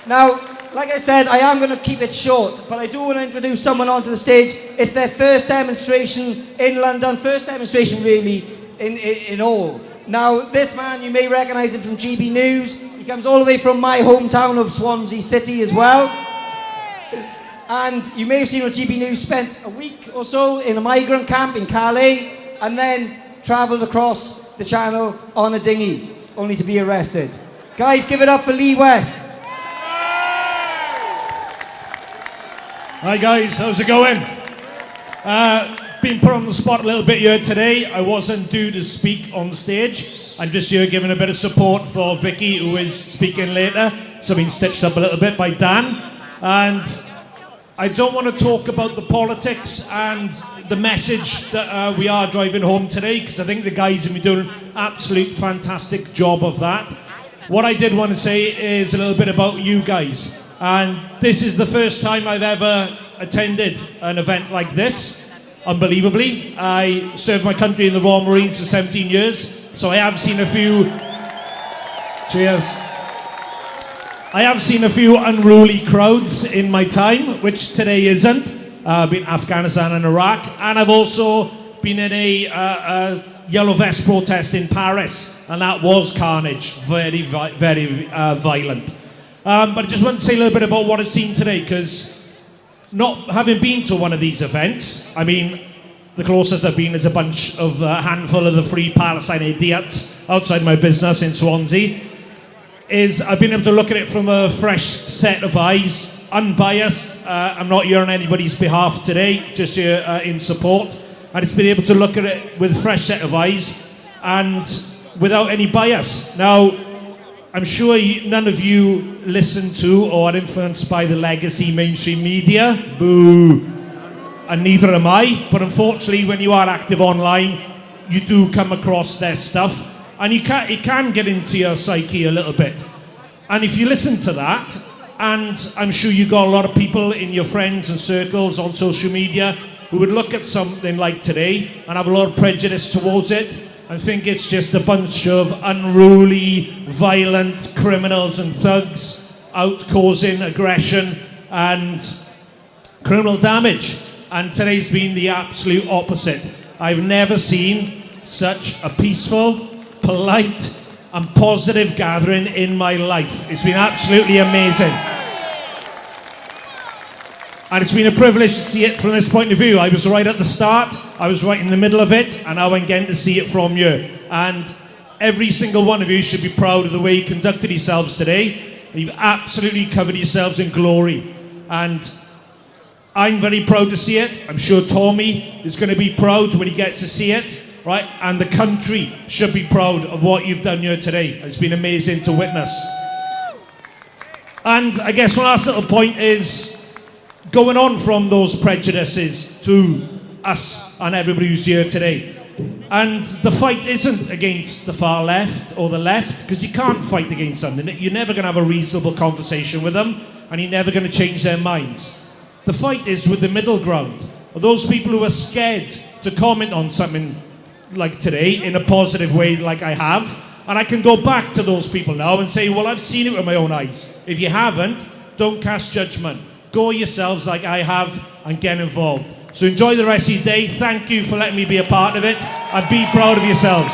Now, like I said, I am going to keep it short, but I do want to introduce someone onto the stage. It's their first demonstration in London, first demonstration really in all. Now, this man, you may recognise him from GB News. He comes all the way from my hometown of Swansea City as well. And you may have seen on GB News, spent a week or so in a migrant camp in Calais, and then travelled across the channel on a dinghy, only to be arrested. Guys, give it up for Lee West. Hi guys, how's it going? Been put on the spot a little bit here today. I wasn't due to speak on stage. I'm just here giving a bit of support for Vicky, who is speaking later. So I've been stitched up a little bit by Dan. And I don't want to talk about the politics and the message that we are driving home today, because I think the guys have been doing an absolute fantastic job of that. What I did want to say is a little bit about you guys. And this is the first time I've ever attended an event like this, unbelievably. I served my country in the Royal Marines for 17 years, so I have seen a few... Cheers. I have seen a few unruly crowds in my time, which today isn't. I've been in Afghanistan and Iraq, and I've also been in a Yellow Vest protest in Paris, and that was carnage, very violent. But I just want to say a little bit about what I've seen today, because not having been to one of these events, I mean, the closest I've been is a handful of the Free Palestine idiots outside my business in Swansea, is I've been able to look at it from a fresh set of eyes, unbiased. I'm not here on anybody's behalf today, just here in support. And it's been able to look at it with a fresh set of eyes and without any bias. Now, I'm sure none of you listen to or are influenced by the legacy mainstream media. Boo. And neither am I. But unfortunately, when you are active online, you do come across their stuff. And it can get into your psyche a little bit. And if you listen to that, and I'm sure you got a lot of people in your friends and circles on social media who would look at something like today and have a lot of prejudice towards it, and think it's just a bunch of unruly, violent criminals and thugs out causing aggression and criminal damage. And today's been the absolute opposite. I've never seen such a peaceful, polite and positive gathering in my life. It's been absolutely amazing. And it's been a privilege to see it from this point of view. I was right at the start, I was right in the middle of it, and now I'm getting to see it from you. And every single one of you should be proud of the way you conducted yourselves today. You've absolutely covered yourselves in glory. And I'm very proud to see it. I'm sure Tommy is going to be proud when he gets to see it, right? And the country should be proud of what you've done here today. It's been amazing to witness. And I guess one last little point is, going on from those prejudices to us and everybody who's here today. And the fight isn't against the far left or the left, because you can't fight against something. You're never going to have a reasonable conversation with them, and you're never going to change their minds. The fight is with the middle ground, or those people who are scared to comment on something like today in a positive way like I have. And I can go back to those people now and say, well, I've seen it with my own eyes. If you haven't, don't cast judgment. Go yourselves like I have and get involved. So enjoy the rest of your day. Thank you for letting me be a part of it, and be proud of yourselves.